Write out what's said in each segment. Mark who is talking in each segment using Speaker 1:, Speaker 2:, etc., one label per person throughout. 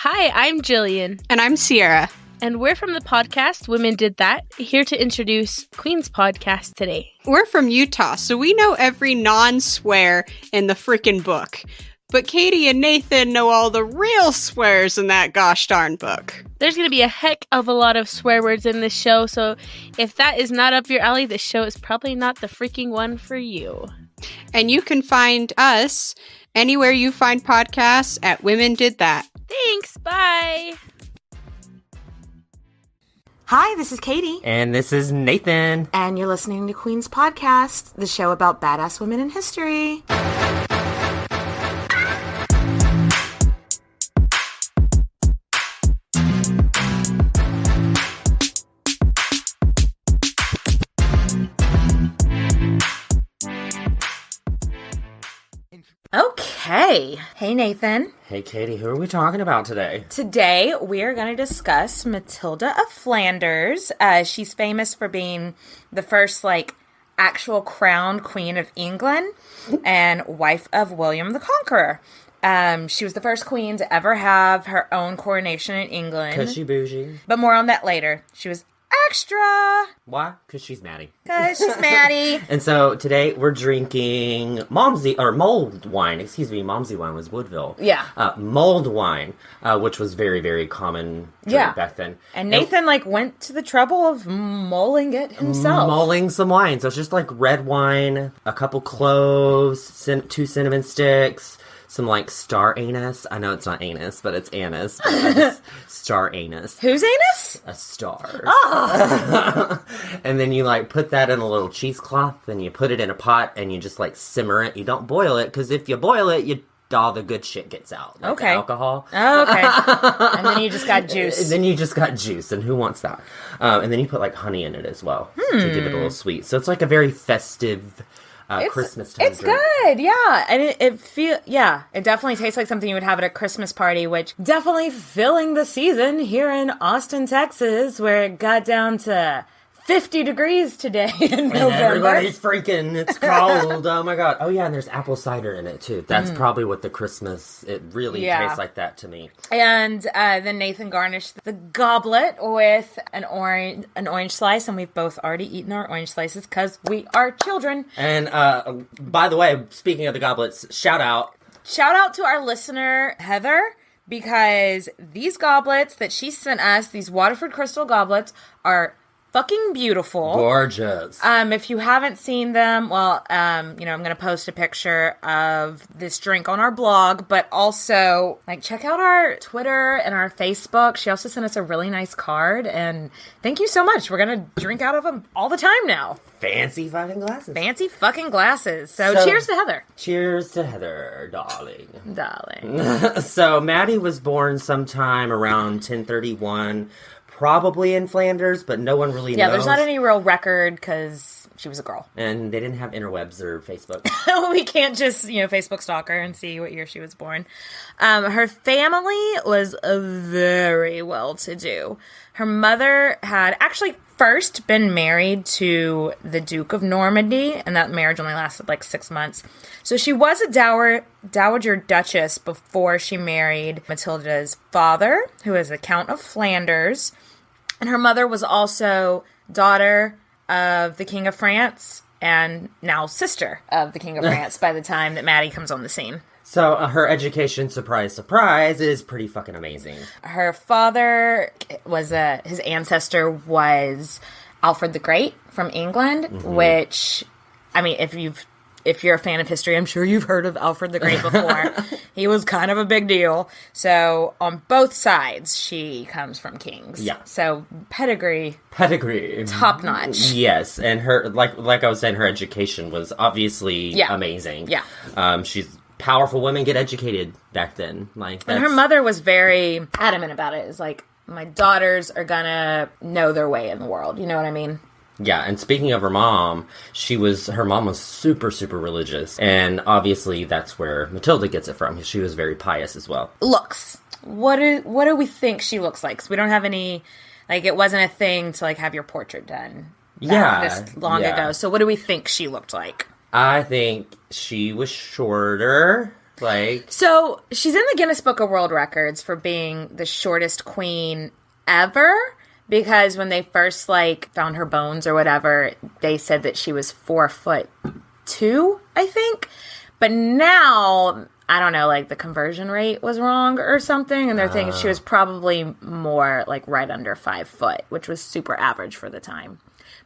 Speaker 1: Hi, I'm Jillian.
Speaker 2: And I'm Sierra.
Speaker 1: And we're from the podcast Women Did That, here to introduce Queen's podcast today.
Speaker 2: We're from Utah, so we know every non-swear in the frickin' book. But Katie and Nathan know all the real swears in that gosh darn book.
Speaker 1: There's going to be a heck of a lot of swear words in this show, so if that is not up your alley, this show is probably not the freaking one for you.
Speaker 2: And you can find us anywhere you find podcasts at Women Did That.
Speaker 1: Thanks, bye!
Speaker 3: Hi, this is Katie.
Speaker 4: And this is Nathan.
Speaker 3: And you're listening to Queen's Podcast, the show about badass women in history. Okay. Hey, Nathan.
Speaker 4: Hey, Katie. Who are we talking about today?
Speaker 3: Today, we are going to discuss Matilda of Flanders. She's famous for being the first, actual crowned queen of England and wife of William the Conqueror. She was the first queen to ever have her own coronation in England.
Speaker 4: Because she bougie.
Speaker 3: But more on that later. She was extra.
Speaker 4: Why? Because she's Maddie.
Speaker 3: Because she's Maddie.
Speaker 4: And so today we're drinking mulled wine. Excuse me, Momsey wine was Woodville.
Speaker 3: Yeah.
Speaker 4: Mulled wine, which was very, very common back then.
Speaker 3: And Nathan, went to the trouble of mulling it himself.
Speaker 4: Mulling some wine. So it's just red wine, a couple cloves, 2 cinnamon sticks, some star anise. I know it's not anus, but it's anise. But star anise.
Speaker 3: Whose anus?
Speaker 4: A star.
Speaker 3: Oh.
Speaker 4: And then you put that in a little cheesecloth, and you put it in a pot, and you just simmer it. You don't boil it, because if you boil it, all the good shit gets out. The alcohol.
Speaker 3: Oh, okay. And then you just got juice.
Speaker 4: And who wants that? And then you put drink in it as well to give it a little sweet. So it's a very festive Christmas time.
Speaker 3: It's drink. Good, yeah. And it definitely tastes like something you would have at a Christmas party, which definitely filling the season here in Austin, Texas, where it got down to 50 degrees today in November.
Speaker 4: Everybody's freaking, it's cold. Oh my god. Oh yeah, and there's apple cider in it too. That's probably what the Christmas, it really tastes like that to me.
Speaker 3: And then Nathan garnished the goblet with an orange slice, and we've both already eaten our orange slices because we are children.
Speaker 4: And by the way, speaking of the goblets, shout out
Speaker 3: to our listener, Heather, because these goblets that she sent us, these Waterford Crystal goblets, are fucking beautiful.
Speaker 4: Gorgeous.
Speaker 3: If you haven't seen them, I'm going to post a picture of this drink on our blog, but also, check out our Twitter and our Facebook. She also sent us a really nice card, and thank you so much. We're going to drink out of them all the time now.
Speaker 4: Fancy fucking glasses.
Speaker 3: Fancy fucking glasses. So cheers to Heather.
Speaker 4: Cheers to Heather, darling.
Speaker 3: Darling.
Speaker 4: So Maddie was born sometime around 1031, probably in Flanders, but no one really knows.
Speaker 3: Yeah, there's not any real record because she was a girl.
Speaker 4: And they didn't have interwebs or Facebook.
Speaker 3: We can't just, Facebook stalk her and see what year she was born. Her family was very well-to-do. Her mother had actually first been married to the Duke of Normandy, and that marriage only lasted 6 months. So she was a dowager duchess before she married Matilda's father, who is a Count of Flanders. And her mother was also daughter of the King of France and now sister of the King of France by the time that Maddie comes on the scene.
Speaker 4: So her education, surprise, surprise, is pretty fucking amazing.
Speaker 3: Her father was his ancestor was Alfred the Great from England, which, if you're a fan of history, I'm sure you've heard of Alfred the Great before. He was kind of a big deal. So on both sides, she comes from kings.
Speaker 4: Yeah.
Speaker 3: So pedigree. Top notch.
Speaker 4: Yes. And her, like I was saying, her education was obviously amazing.
Speaker 3: Yeah.
Speaker 4: She's powerful women get educated back then.
Speaker 3: And her mother was very adamant about it. It's my daughters are gonna know their way in the world. You know what I mean?
Speaker 4: Yeah, and speaking of her mom, her mom was super, super religious. And obviously that's where Matilda gets it from. She was very pious as well.
Speaker 3: Looks. What do we think she looks like? 'Cause we don't have any, it wasn't a thing to, have your portrait done this long ago. So what do we think she looked like?
Speaker 4: I think she was shorter. Like,
Speaker 3: So she's in the Guinness Book of World Records for being the shortest queen ever, because when they first like found her bones or whatever, they said that she was 4'2", I think. But now, I don't know, like the conversion rate was wrong or something, and they're thinking she was probably more like right under 5 foot, which was super average for the time.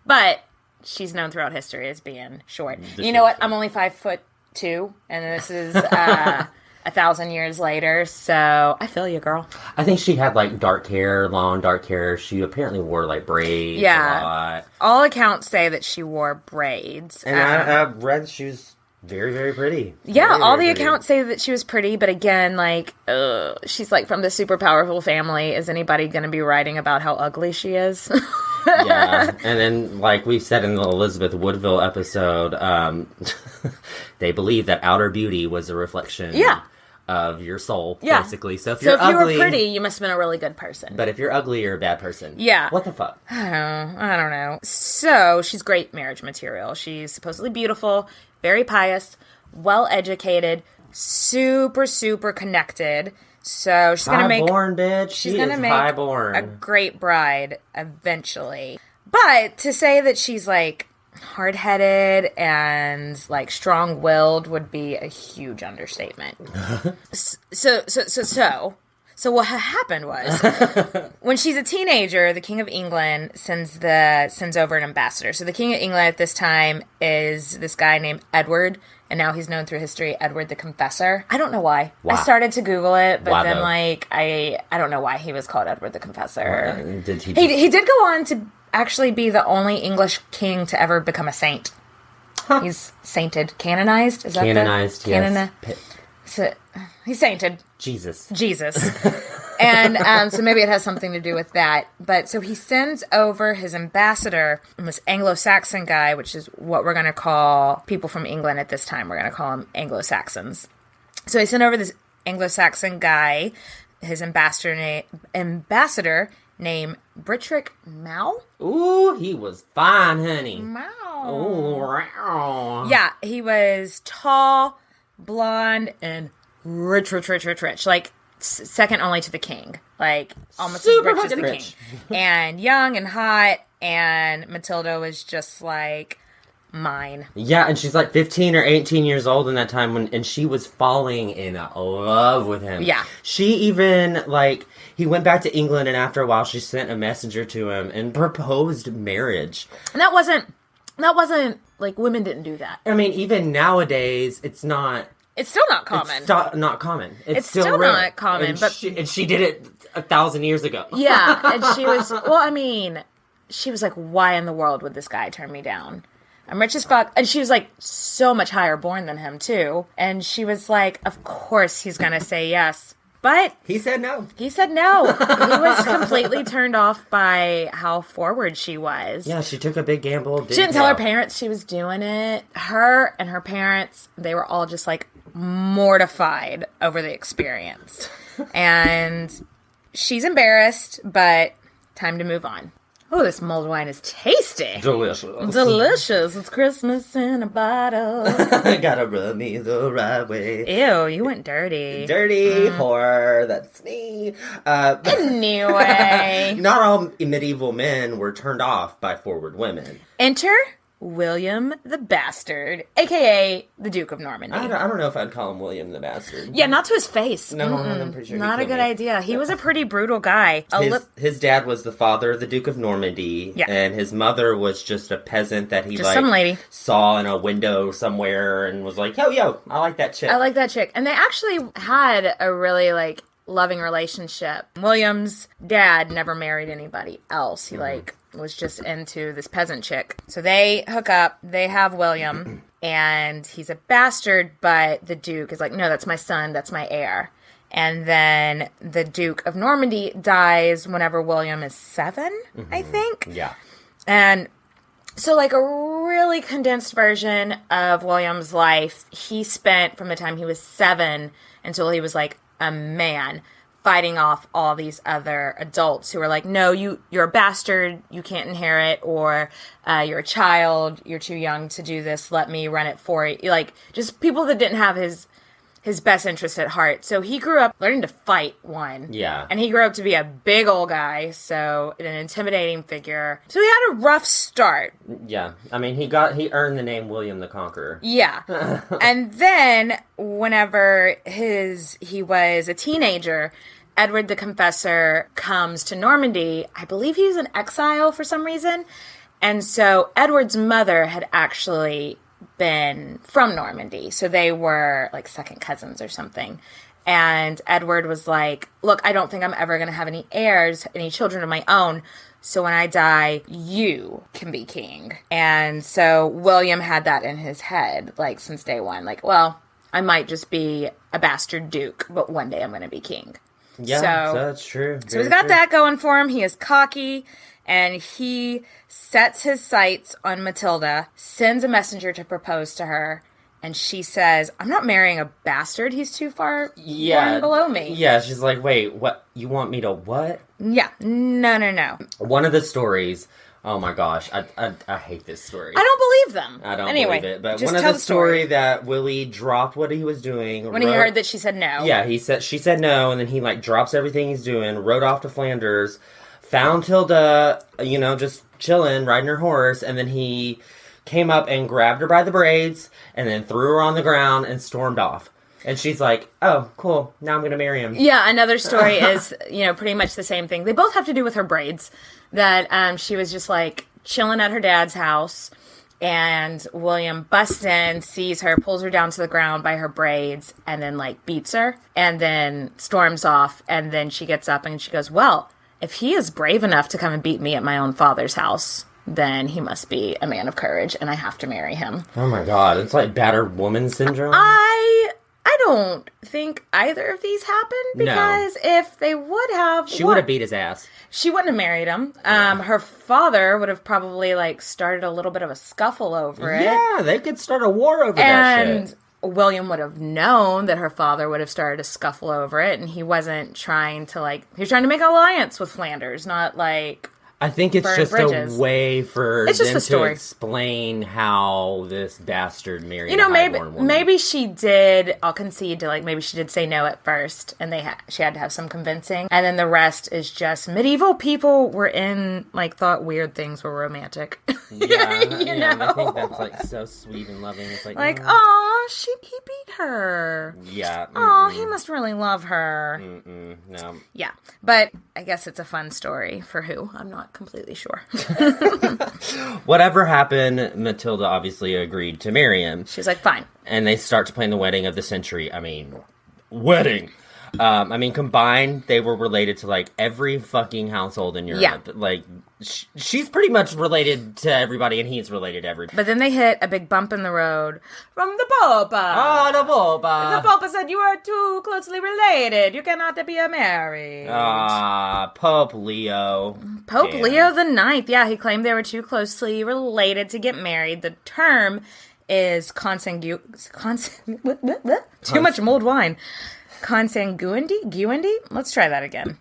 Speaker 3: But she's known throughout history as being short. You know what? I'm only 5'2", and this is 1,000 years later, so I feel you, girl.
Speaker 4: I think she had like long dark hair. She apparently wore like braids.
Speaker 3: Yeah.
Speaker 4: A lot.
Speaker 3: All accounts say that she wore braids.
Speaker 4: And I read she was very, very pretty.
Speaker 3: Yeah,
Speaker 4: very,
Speaker 3: all
Speaker 4: very
Speaker 3: the
Speaker 4: pretty.
Speaker 3: accounts say that she was pretty, but again, like, she's like from the super powerful family. Is anybody going to be writing about how ugly she is?
Speaker 4: Yeah, and then like we said in the Elizabeth Woodville episode, they believe that outer beauty was a reflection of your soul, basically. So if you're ugly,
Speaker 3: you were pretty, you must have been a really good person.
Speaker 4: But if you're ugly, you're a bad person.
Speaker 3: Yeah.
Speaker 4: What the fuck?
Speaker 3: I don't know. So she's great marriage material. She's supposedly beautiful, very pious, well-educated, super, super connected. So she's going to make...
Speaker 4: High-born, bitch.
Speaker 3: She's
Speaker 4: She
Speaker 3: going
Speaker 4: is
Speaker 3: to make
Speaker 4: high-born.
Speaker 3: a great bride eventually. But to say that she's like hard-headed and like strong-willed would be a huge understatement. So what happened was, when she's a teenager, the King of England sends over an ambassador. So the King of England at this time is this guy named Edward, and now he's known through history, Edward the Confessor. I don't know why.
Speaker 4: Wow.
Speaker 3: I started to Google it, but
Speaker 4: Why,
Speaker 3: then
Speaker 4: though?
Speaker 3: like I don't know why he was called Edward the Confessor.
Speaker 4: Did he
Speaker 3: He did go on to actually be the only English king to ever become a saint.
Speaker 4: Huh.
Speaker 3: He's sainted, canonized. Is that
Speaker 4: Canonized, yes.
Speaker 3: So, he's sainted.
Speaker 4: Jesus.
Speaker 3: And so maybe it has something to do with that. But so he sends over his ambassador, this Anglo-Saxon guy, which is what we're going to call people from England at this time. We're going to call them Anglo-Saxons. So he sent over this Anglo-Saxon guy, his ambassador named Britrick Mao.
Speaker 4: Ooh, he was fine, honey.
Speaker 3: Mao.
Speaker 4: Ooh, wow.
Speaker 3: Yeah, he was tall, blonde, and rich. Like, second only to the king. Like, almost
Speaker 4: Super
Speaker 3: as rich as the
Speaker 4: fucking
Speaker 3: king. And young and hot, and Matilda was just like, mine.
Speaker 4: Yeah, and she's like 15 or 18 years old in that time, and she was falling in love with him.
Speaker 3: Yeah.
Speaker 4: She even, like, he went back to England, and after a while she sent a messenger to him and proposed marriage.
Speaker 3: And that wasn't, like, women didn't do that.
Speaker 4: I mean, even nowadays, it's not...
Speaker 3: It's still not common.
Speaker 4: It's not common. It's
Speaker 3: still
Speaker 4: rare.
Speaker 3: not common,
Speaker 4: and
Speaker 3: but...
Speaker 4: she did it 1,000 years ago.
Speaker 3: Yeah, and she was... Well, I mean, she was like, why in the world would this guy turn me down? I'm rich as fuck. And she was like so much higher born than him, too. And she was like, of course he's going to say yes. But...
Speaker 4: He said no.
Speaker 3: He said no. He was completely turned off by how forward she was.
Speaker 4: Yeah, she took a big gamble.
Speaker 3: She didn't tell her parents she was doing it. Her and her parents, they were all just like mortified over the experience. And she's embarrassed, but time to move on. Oh, this mulled wine is tasty. Delicious. It's Christmas in a bottle.
Speaker 4: Gotta rub me the right way.
Speaker 3: Ew, you went dirty.
Speaker 4: Dirty whore. That's me.
Speaker 3: Anyway.
Speaker 4: Not all medieval men were turned off by forward women.
Speaker 3: Enter William the Bastard, a.k.a. the Duke of Normandy.
Speaker 4: I don't know if I'd call him William the Bastard.
Speaker 3: Yeah, not to his face.
Speaker 4: No, I'm pretty sure he
Speaker 3: not a
Speaker 4: killed
Speaker 3: good
Speaker 4: me.
Speaker 3: idea. He was a pretty brutal guy.
Speaker 4: His dad was the father of the Duke of Normandy, and his mother was just a peasant that he
Speaker 3: just some lady
Speaker 4: saw in a window somewhere and was like, yo, I like that chick.
Speaker 3: I like that chick. And they actually had a really, like, loving relationship. William's dad never married anybody else. He, was just into this peasant chick. So they hook up, they have William, and he's a bastard, but the Duke is like, no, that's my son, that's my heir. And then the Duke of Normandy dies whenever William is 7, I think.
Speaker 4: Yeah.
Speaker 3: And so, like, a really condensed version of William's life, he spent from the time he was 7 until he was, like, a man, fighting off all these other adults who were like, no, you're a bastard, you can't inherit, or you're a child, you're too young to do this, let me run it for you. Like, just people that didn't have his his best interest at heart. So he grew up learning to fight, one.
Speaker 4: Yeah.
Speaker 3: And he grew up to be a big old guy, so an intimidating figure. So he had a rough start.
Speaker 4: Yeah. I mean, he earned the name William the Conqueror.
Speaker 3: Yeah. And then, whenever he was a teenager, Edward the Confessor comes to Normandy. I believe he was in exile for some reason. And so Edward's mother had actually been from Normandy. So they were like second cousins or something. And Edward was like, look, I don't think I'm ever going to have any heirs, any children of my own. So when I die, you can be king. And so William had that in his head, like, since day one. Like, well, I might just be a bastard duke, but one day I'm going to be king.
Speaker 4: Yeah, so that's true.
Speaker 3: So he's got that going for him. He is cocky, and he sets his sights on Matilda, sends a messenger to propose to her, and she says, I'm not marrying a bastard. He's too far born below me.
Speaker 4: Yeah, she's like, wait, what? You want me to what?
Speaker 3: Yeah, no.
Speaker 4: One of the stories... Oh my gosh, I hate this story.
Speaker 3: I don't believe them.
Speaker 4: I don't
Speaker 3: anyway,
Speaker 4: believe it. But
Speaker 3: just
Speaker 4: one of
Speaker 3: tell
Speaker 4: the story that Willie dropped what he was doing.
Speaker 3: When he heard that she said no.
Speaker 4: Yeah, she said no, and then he like drops everything he's doing, rode off to Flanders, found Hilda, just chilling, riding her horse, and then he came up and grabbed her by the braids, and then threw her on the ground and stormed off. And she's like, oh, cool, now I'm going to marry him.
Speaker 3: Yeah, another story is, pretty much the same thing. They both have to do with her braids. That she was just, like, chilling at her dad's house, and William busts in, sees her, pulls her down to the ground by her braids, and then, like, beats her, and then storms off, and then she gets up and she goes, well, if he is brave enough to come and beat me at my own father's house, then he must be a man of courage, and I have to marry him.
Speaker 4: Oh my god, it's like battered woman syndrome.
Speaker 3: I don't think either of these happened, because if they would have...
Speaker 4: She would have beat his ass.
Speaker 3: She wouldn't have married him. Her father would have probably, like, started a little bit of a scuffle over it.
Speaker 4: Yeah, they could start a war over that shit.
Speaker 3: And William would have known that her father would have started a scuffle over it, and he wasn't trying to, like... He was trying to make an alliance with Flanders, not, like...
Speaker 4: I think it's just
Speaker 3: bridges.
Speaker 4: A way for
Speaker 3: it's
Speaker 4: them to explain how this bastard married a highborn woman.
Speaker 3: Maybe she did, I'll concede to, like, maybe she did say no at first, and she had to have some convincing, and then the rest is just medieval people were thought weird things were romantic.
Speaker 4: Yeah, I think that's, like, so sweet and loving. It's like,
Speaker 3: aw, he beat her.
Speaker 4: Yeah.
Speaker 3: Aw, he must really love her.
Speaker 4: No.
Speaker 3: Yeah, but I guess it's a fun story for who? I'm not completely sure.
Speaker 4: Whatever happened, Matilda obviously agreed to marry him.
Speaker 3: She's like, fine.
Speaker 4: And they start to plan the wedding of the century. I mean, wedding. Combined, they were related to, like, every fucking household in Europe.
Speaker 3: Yeah.
Speaker 4: Like, she's pretty much related to everybody, and he's related to everybody.
Speaker 3: But then they hit a big bump in the road from the Pope.
Speaker 4: Oh, the Pope.
Speaker 3: The Pope said, you are too closely related. You cannot be married.
Speaker 4: Pope Leo.
Speaker 3: Pope Leo the Ninth. Yeah, he claimed they were too closely related to get married. The term is too much mulled wine. Consanguinity? Let's try that again.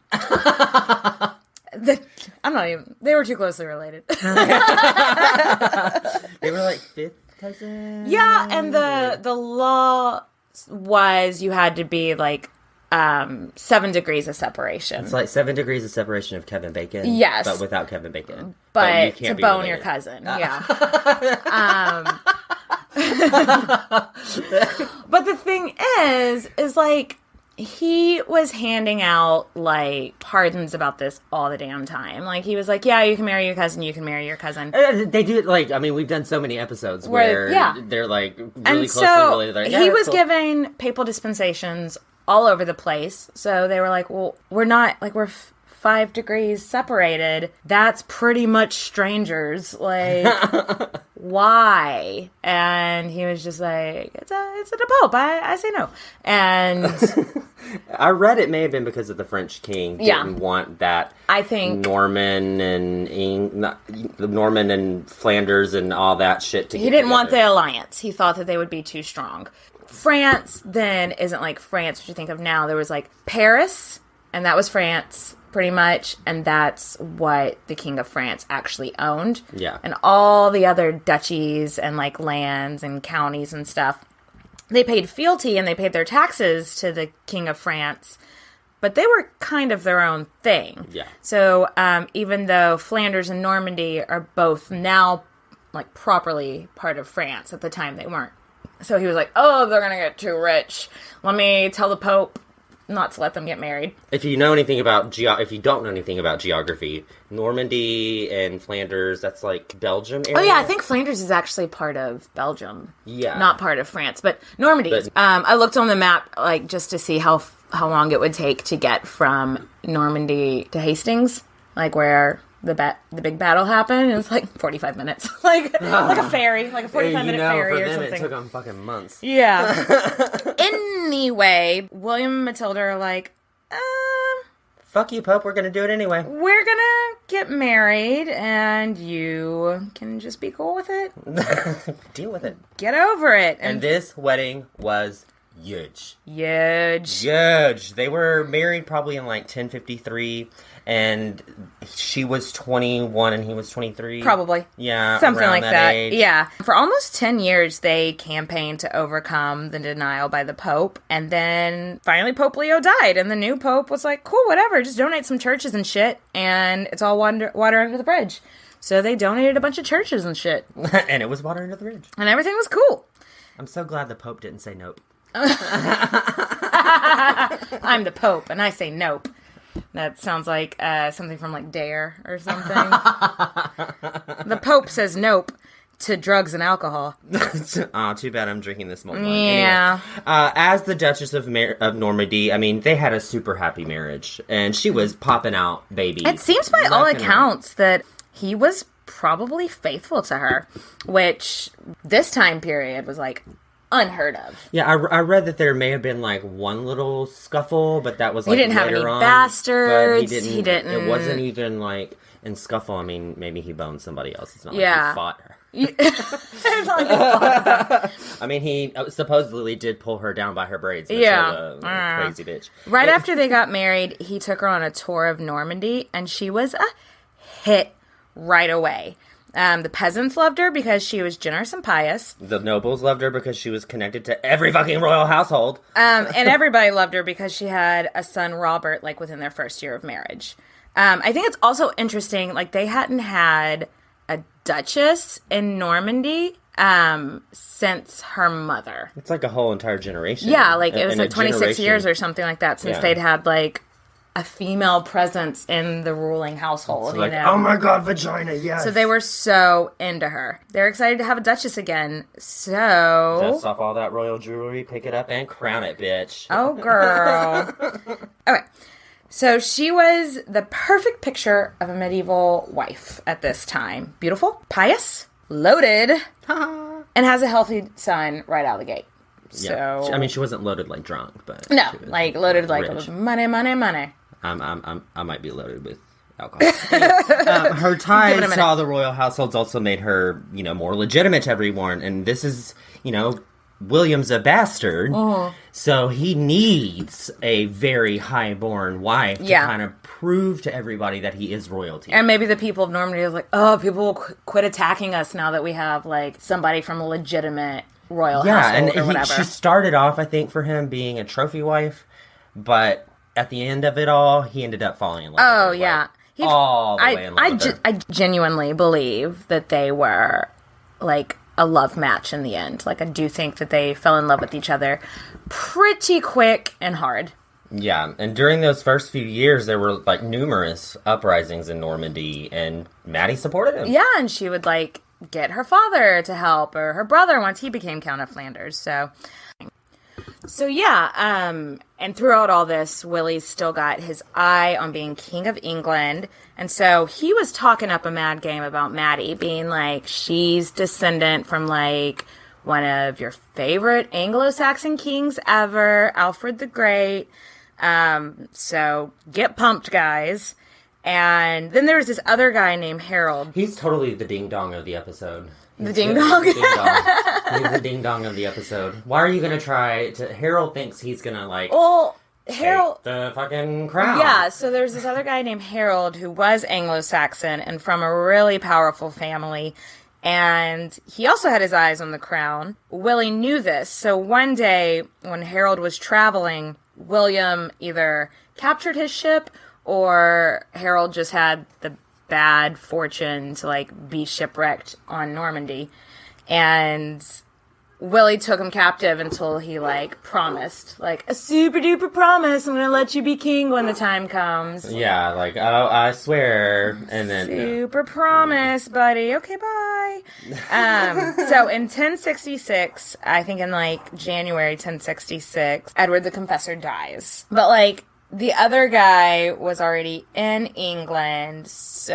Speaker 3: They were too closely related.
Speaker 4: They were like fifth cousins?
Speaker 3: Yeah, and the law was you had to be like 7 degrees of separation.
Speaker 4: It's like 7 degrees of separation of Kevin Bacon.
Speaker 3: Yes.
Speaker 4: But without Kevin Bacon.
Speaker 3: But you can't to bone related. Your cousin. Yeah. But the thing is like, he was handing out, like, pardons about this all the damn time. Like, he was like, yeah, you can marry your cousin, you can marry your cousin.
Speaker 4: They do it, like, I mean, we've done so many episodes where they're, like, really closely related. Like,
Speaker 3: he was giving papal dispensations all over the place. So they were like, well, we're not, like, we're 5 degrees separated. That's pretty much strangers. Like, why? And he was just like, it's the Pope. I say no. And
Speaker 4: I read it may have been because of the French king didn't want that.
Speaker 3: I think
Speaker 4: Norman and Flanders and all that shit to.
Speaker 3: He didn't want the alliance. He thought that they would be too strong. France then isn't like France, which you think of now. There was like Paris, and that was France. Pretty much, and that's what the King of France actually owned.
Speaker 4: Yeah.
Speaker 3: And all the other duchies and, like, lands and counties and stuff, they paid fealty and they paid their taxes to the King of France, but they were kind of their own thing.
Speaker 4: Yeah.
Speaker 3: So even though Flanders and Normandy are both now like properly part of France, at the time they weren't. So he was like, oh, they're going to get too rich. Let me tell the Pope not to let them get married.
Speaker 4: If you know anything about if you don't know anything about geography, Normandy and Flanders, that's like Belgium area.
Speaker 3: Oh yeah, I think Flanders is actually part of Belgium.
Speaker 4: Yeah.
Speaker 3: Not part of France, but Normandy. I looked on the map like just to see how long it would take to get from Normandy to Hastings, like where the big battle happened. And it's like 45 minutes. like a ferry, like a 45-minute ferry
Speaker 4: for
Speaker 3: or
Speaker 4: them,
Speaker 3: something.
Speaker 4: It took them fucking months.
Speaker 3: Yeah. Anyway, William and Matilda are like,
Speaker 4: fuck you, Pope, we're gonna do it anyway.
Speaker 3: we're gonna get married and you can just be cool with it.
Speaker 4: Deal with it.
Speaker 3: Get over it.
Speaker 4: And this wedding was huge.
Speaker 3: Huge.
Speaker 4: Huge. They were married probably in like 1053, and she was 21 and he was 23.
Speaker 3: Probably.
Speaker 4: Yeah.
Speaker 3: Something like that.
Speaker 4: Age.
Speaker 3: Yeah. For almost 10 years, they campaigned to overcome the denial by the Pope. And then finally Pope Leo died. And the new Pope was like, cool, whatever. Just donate some churches and shit. And it's all water under the bridge. So they donated a bunch of churches and shit.
Speaker 4: And it was water under the bridge.
Speaker 3: And everything was cool.
Speaker 4: I'm so glad the Pope didn't say nope.
Speaker 3: I'm the Pope, and I say nope. That sounds like something from like Dare or something. The Pope says nope to drugs and alcohol.
Speaker 4: Aw, too bad I'm drinking this mulled wine.
Speaker 3: Yeah.
Speaker 4: Anyway, as the Duchess of Normandy, I mean, they had a super happy marriage, and she was popping out babies.
Speaker 3: It seems by all accounts that he was probably faithful to her, which this time period was like unheard of.
Speaker 4: Yeah, I read that there may have been like one little scuffle, but that was like
Speaker 3: he didn't have any
Speaker 4: on,
Speaker 3: bastards.
Speaker 4: He didn't. It wasn't even like in scuffle. I mean, maybe he boned somebody else. It's not like he fought her. I mean, he supposedly did pull her down by her braids. Matilda, crazy bitch.
Speaker 3: Right after they got married, he took her on a tour of Normandy, and she was a hit right away. The peasants loved her because she was generous and pious.
Speaker 4: The nobles loved her because she was connected to every fucking royal household.
Speaker 3: And everybody loved her because she had a son, Robert, like within their first year of marriage. I think it's also interesting, like they hadn't had a duchess in Normandy since her mother.
Speaker 4: It's like a whole entire generation.
Speaker 3: Yeah, like it was like 26 years or something like that since they'd had like a female presence in the ruling household.
Speaker 4: Like, oh my god, vagina, yes.
Speaker 3: So they were so into her. They're excited to have a duchess again. So
Speaker 4: dust off all that royal jewelry, pick it up, and crown it, bitch.
Speaker 3: Oh, girl. Okay. So she was the perfect picture of a medieval wife at this time. Beautiful, pious, loaded, and has a healthy son right out of the gate.
Speaker 4: Yeah.
Speaker 3: So
Speaker 4: I mean, she wasn't loaded like drunk, but
Speaker 3: no, like loaded like
Speaker 4: rich.
Speaker 3: money.
Speaker 4: I might be loaded with alcohol. Her ties to all the royal households also made her, more legitimate to everyone. And this is, William's a bastard, so he needs a very high-born wife to kind of prove to everybody that he is royalty.
Speaker 3: And maybe the people of Normandy are like, oh, people will quit attacking us now that we have like somebody from a legitimate royal household or whatever.
Speaker 4: She started off, I think, for him being a trophy wife, but at the end of it all, he ended up falling in love with her.
Speaker 3: Oh, yeah.
Speaker 4: All the way in love with her.
Speaker 3: I genuinely believe that they were, like, a love match in the end. Like, I do think that they fell in love with each other pretty quick and hard.
Speaker 4: Yeah, and during those first few years, there were, like, numerous uprisings in Normandy, and Maddie supported him.
Speaker 3: Yeah, and she would, like, get her father to help, or her brother once he became Count of Flanders, So yeah, and throughout all this, Willie's still got his eye on being King of England, and so he was talking up a mad game about Maddie, being like, she's descendant from, like, one of your favorite Anglo-Saxon kings ever, Alfred the Great, so get pumped, guys. And then there was this other guy named Harold.
Speaker 4: He's totally the ding-dong of the episode.
Speaker 3: The ding-dong?
Speaker 4: He's the ding-dong of the episode. Why are you going to try to... Harold thinks he's going to, like...
Speaker 3: Well, Harold...
Speaker 4: take the fucking crown.
Speaker 3: Yeah, so there's this other guy named Harold who was Anglo-Saxon and from a really powerful family. And he also had his eyes on the crown. Willie knew this. So one day when Harold was traveling, William either captured his ship or Harold just had the bad fortune to, like, be shipwrecked on Normandy. And Willie took him captive until he, like, promised, like, a super duper promise, I'm gonna let you be king when the time comes.
Speaker 4: Yeah, like, oh, I swear, and then...
Speaker 3: Super promise, buddy. Okay, bye. So in 1066, I think in, like, January 1066, Edward the Confessor dies. But, like, the other guy was already in England, so...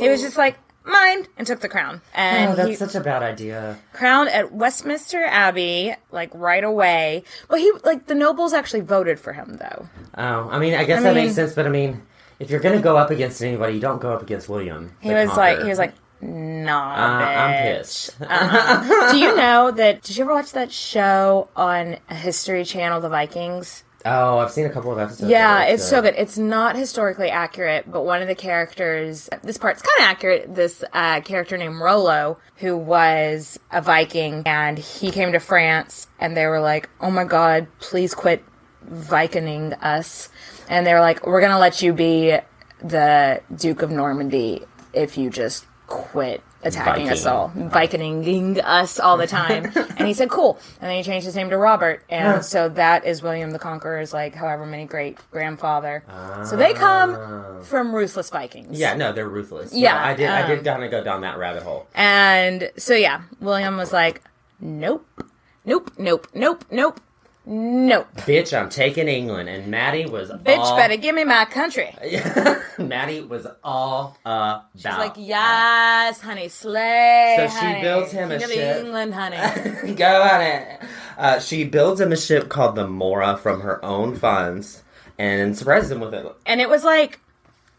Speaker 3: He was just like, mine, and took the crown. And
Speaker 4: that's such a bad idea.
Speaker 3: Crowned at Westminster Abbey, like, right away. Well, he, like, the nobles actually voted for him, though.
Speaker 4: Oh, I mean, I guess that makes sense, but I mean, if you're gonna go up against anybody, you don't go up against William.
Speaker 3: He was like, nah, bitch.
Speaker 4: I'm pissed.
Speaker 3: Do you know that, did you ever watch that show on History Channel, The Vikings?
Speaker 4: Oh, I've seen a couple of episodes.
Speaker 3: Yeah, it's so good. It's not historically accurate, but one of the characters, this part's kind of accurate, this character named Rollo, who was a Viking, and he came to France, and they were like, oh my god, please quit Vikinging us. And they were like, we're going to let you be the Duke of Normandy if you just quit attacking us all, Vikinging us all the time. And he said, cool. And then he changed his name to Robert. And so that is William the Conqueror's, like, however many great-grandfather. So they come from ruthless Vikings.
Speaker 4: Yeah, no, they're ruthless.
Speaker 3: Yeah.
Speaker 4: I did kind of go down that rabbit hole.
Speaker 3: And so, yeah, William was like, nope, nope, nope, nope, nope. Nope.
Speaker 4: Bitch, I'm taking England. And Maddie was
Speaker 3: Bitch, better give me my country.
Speaker 4: Maddie was all about
Speaker 3: She's like, yes, honey, slay,
Speaker 4: so
Speaker 3: honey.
Speaker 4: she builds him
Speaker 3: King
Speaker 4: a
Speaker 3: of
Speaker 4: ship.
Speaker 3: England, honey.
Speaker 4: Go on it. She builds him a ship called the Mora from her own funds and surprises him with it.
Speaker 3: And it was like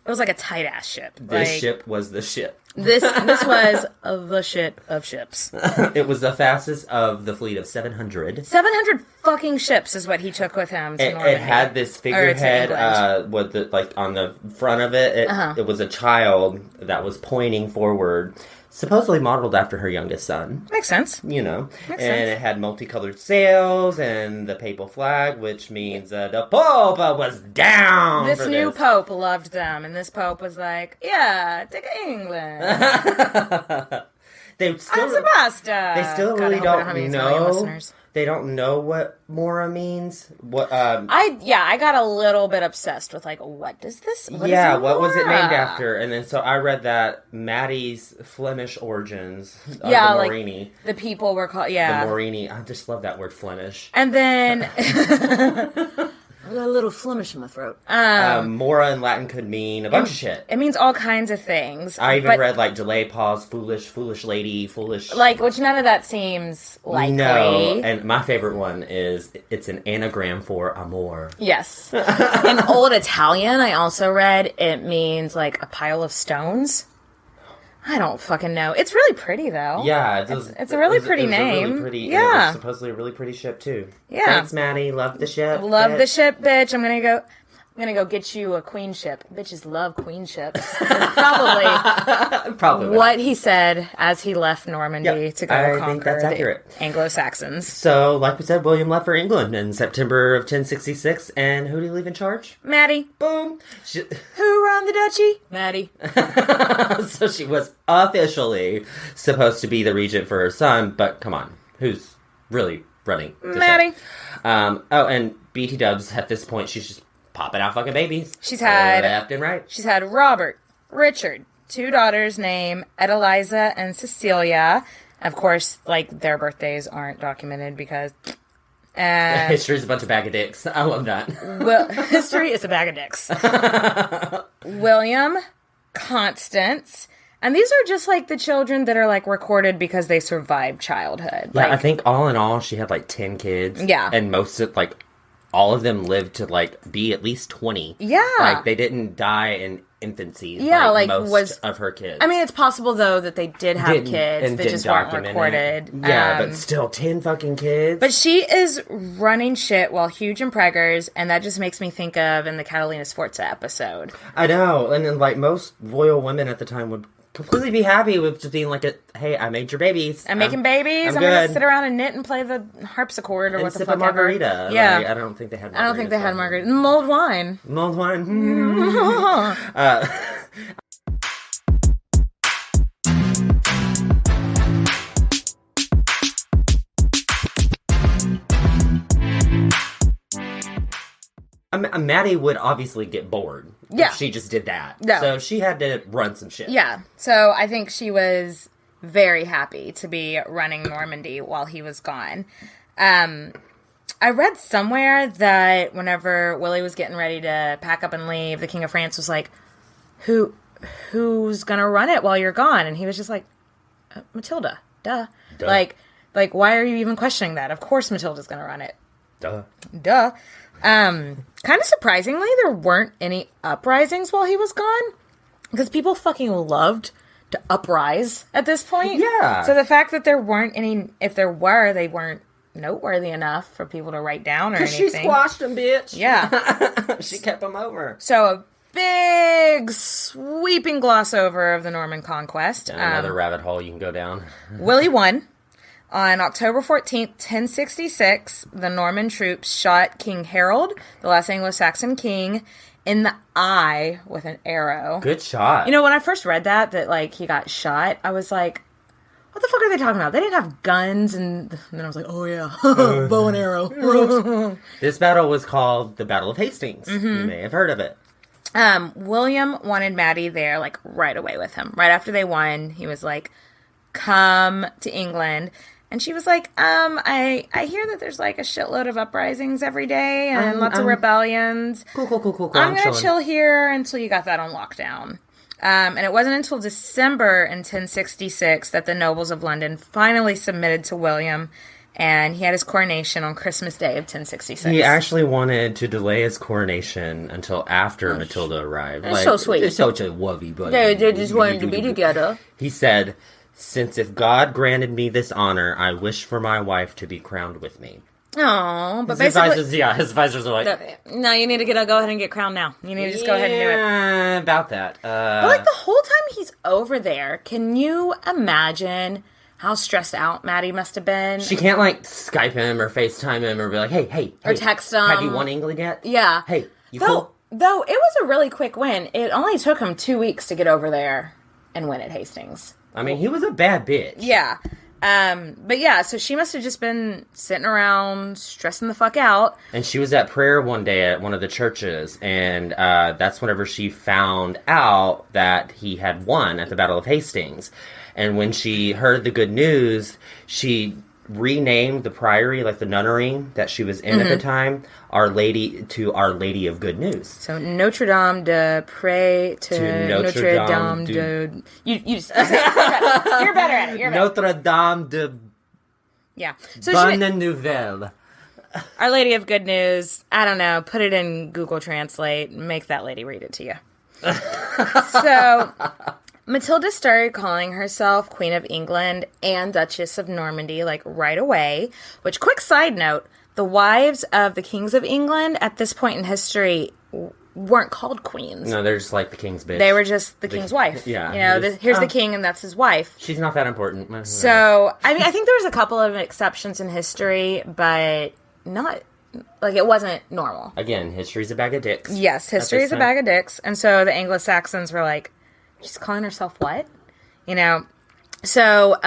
Speaker 3: a tight-ass ship.
Speaker 4: This ship was the ship.
Speaker 3: This was the shit of ships.
Speaker 4: It was the fastest of the fleet of 700.
Speaker 3: 700 fucking ships is what he took with him to Normandy.
Speaker 4: It had this figurehead with the, like, on the front of it. It was a child that was pointing forward, supposedly modeled after her youngest son.
Speaker 3: Makes sense.
Speaker 4: You know. It had multicolored sails and the papal flag, which means the Pope was down.
Speaker 3: This new Pope loved them, and this Pope was like, yeah, take England.
Speaker 4: They still really don't know. They don't know what Mora means. What?
Speaker 3: I got a little bit obsessed with, like, what does this? What
Speaker 4: was it named after? And then so I read that Maddie's Flemish origins. The Morini.
Speaker 3: Like, the people were called.
Speaker 4: The Morini. I just love that word, Flemish.
Speaker 3: And then. I got a little Flemish in my throat.
Speaker 4: Mora in Latin could mean a bunch of shit.
Speaker 3: It means all kinds of things.
Speaker 4: I even read, like, delay, pause, foolish lady, foolish...
Speaker 3: Like, which none of that seems likely.
Speaker 4: No, and my favorite one is, it's an anagram for amor.
Speaker 3: Yes. In Old Italian, I also read, it means, like, a pile of stones. I don't fucking know. It's really pretty, though.
Speaker 4: Yeah.
Speaker 3: It's a really pretty name.
Speaker 4: Really pretty,
Speaker 3: yeah.
Speaker 4: And it was supposedly a really pretty ship, too.
Speaker 3: Yeah.
Speaker 4: Thanks, Maddie. Love the ship.
Speaker 3: Love the ship, bitch. I'm gonna go get you a queen ship. Bitches love queen ships. Probably what he said as he left Normandy to go conquer the Anglo-Saxons.
Speaker 4: So, like we said, William left for England in September of 1066, and who did he leave in charge?
Speaker 3: Maddie.
Speaker 4: Boom.
Speaker 3: Who run the duchy? Maddie.
Speaker 4: So she was officially supposed to be the regent for her son, but come on, who's really running the
Speaker 3: Maddie.
Speaker 4: Show? And BT Dubs, at this point, she's just popping out fucking babies.
Speaker 3: She's had
Speaker 4: left and right.
Speaker 3: She's had Robert, Richard, 2 daughters named Adeliza and Cecilia. Of course, like, their birthdays aren't documented because
Speaker 4: history's a bunch of bag of dicks. I love that.
Speaker 3: Well, history is a bag of dicks. William, Constance, and these are just, like, the children that are, like, recorded because they survived childhood.
Speaker 4: Yeah,
Speaker 3: like,
Speaker 4: I think all in all, she had, like, 10 kids.
Speaker 3: Yeah.
Speaker 4: And most of, like, all of them lived to, like, be at least 20.
Speaker 3: Yeah.
Speaker 4: Like, they didn't die in infancy.
Speaker 3: Yeah, like
Speaker 4: most of her kids.
Speaker 3: I mean, it's possible, though, that they did have kids that just weren't recorded.
Speaker 4: Yeah, but still, 10 fucking kids.
Speaker 3: But she is running shit while huge in preggers, and that just makes me think of in the Catalina Sforza episode.
Speaker 4: I know. And then, like, most royal women at the time would completely be happy with just being like, hey, I made your babies.
Speaker 3: I'm making babies. I'm going to sit around and knit and play the harpsichord or
Speaker 4: and
Speaker 3: what the
Speaker 4: sip
Speaker 3: fuck
Speaker 4: a margarita.
Speaker 3: Ever. Yeah.
Speaker 4: Like, I don't think they had margaritas.
Speaker 3: I don't think they had margarita. Mulled wine.
Speaker 4: Mulled wine. Maddie would obviously get bored if she just did that. Yeah. So she had to run some shit.
Speaker 3: Yeah. So I think she was very happy to be running Normandy while he was gone. I read somewhere that whenever Willie was getting ready to pack up and leave, the King of France was like, who's gonna run it while you're gone? And he was just like, Matilda. Duh. Like, why are you even questioning that? Of course Matilda's gonna run it. Duh. Kind of surprisingly, there weren't any uprisings while he was gone. Because people fucking loved to uprise at this point.
Speaker 4: Yeah.
Speaker 3: So the fact that there weren't any, if there were, they weren't noteworthy enough for people to write down or anything.
Speaker 4: Because she squashed them, bitch.
Speaker 3: Yeah.
Speaker 4: She kept them over.
Speaker 3: So a big, sweeping gloss over of the Norman conquest.
Speaker 4: Another rabbit hole you can go down.
Speaker 3: Willie won. On October 14th, 1066, the Norman troops shot King Harold, the last Anglo-Saxon king, in the eye with an arrow.
Speaker 4: Good shot.
Speaker 3: You know, when I first read that, like, he got shot, I was like, what the fuck are they talking about? They didn't have guns, and then I was like, oh yeah, bow and arrow.
Speaker 4: This battle was called the Battle of Hastings. Mm-hmm. You may have heard of it.
Speaker 3: William wanted Maddie there, like, right away with him. Right after they won, he was like, come to England. And she was like, I hear that there's, like, a shitload of uprisings every day and lots of rebellions.
Speaker 4: Cool.
Speaker 3: I'm going to chill here until you got that on lockdown. And it wasn't until December in 1066 that the nobles of London finally submitted to William, and he had his coronation on Christmas Day of 1066.
Speaker 4: He actually wanted to delay his coronation until after Matilda arrived.
Speaker 3: That's so sweet.
Speaker 4: It's such a wovey, buddy.
Speaker 3: They just wanted to be together.
Speaker 4: He said, since if God granted me this honor, I wish for my wife to be crowned with me.
Speaker 3: Oh, but
Speaker 4: his advisors are like,
Speaker 3: no, you need to go ahead and get crowned now. You need to just go ahead and do it.
Speaker 4: Yeah, about that.
Speaker 3: But like the whole time he's over there, can you imagine how stressed out Maddie must have been?
Speaker 4: She can't like Skype him or FaceTime him or be like, hey,
Speaker 3: or text him.
Speaker 4: Have you won England yet?
Speaker 3: Yeah.
Speaker 4: Hey, you cool?
Speaker 3: Though it was a really quick win. It only took him 2 weeks to get over there and win at Hastings.
Speaker 4: I mean, he was a bad bitch.
Speaker 3: Yeah. But yeah, so she must have just been sitting around stressing the fuck out.
Speaker 4: And she was at prayer one day at one of the churches, and that's whenever she found out that he had won at the Battle of Hastings. And when she heard the good news, she renamed the priory, like the nunnery that she was in at the time, Our Lady of Good News.
Speaker 3: So Notre Dame de Pré to Notre Dame de... You say it. You're better at it.
Speaker 4: Notre Dame de...
Speaker 3: Yeah. So
Speaker 4: Bonne Nouvelle.
Speaker 3: Our Lady of Good News. I don't know. Put it in Google Translate. Make that lady read it to you. So... Matilda started calling herself Queen of England and Duchess of Normandy, like, right away. Which, quick side note, the wives of the kings of England at this point in history weren't called queens.
Speaker 4: No, they're just like the king's bitch.
Speaker 3: They were just the king's wife.
Speaker 4: Yeah.
Speaker 3: You know, here's the king and that's his wife.
Speaker 4: She's not that important.
Speaker 3: So, I mean, I think there was a couple of exceptions in history, but not... Like, it wasn't normal.
Speaker 4: Again, history's a bag of dicks.
Speaker 3: Yes, history is a bag of dicks. And so the Anglo-Saxons were like... She's calling herself what? You know? So,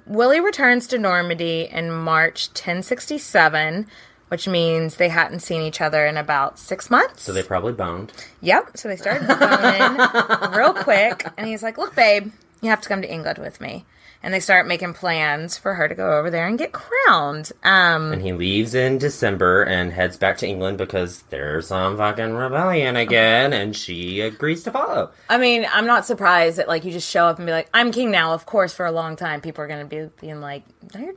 Speaker 3: Willie returns to Normandy in March 1067, which means they hadn't seen each other in about 6 months.
Speaker 4: So they probably boned.
Speaker 3: Yep. So they started boning real quick. And he's like, look, babe, you have to come to England with me. And they start making plans for her to go over there and get crowned.
Speaker 4: And he leaves in December and heads back to England because there's some fucking rebellion again, and she agrees to follow.
Speaker 3: I mean, I'm not surprised that, like, you just show up and be like, I'm king now. Of course, for a long time, people are going to be being like, no, you're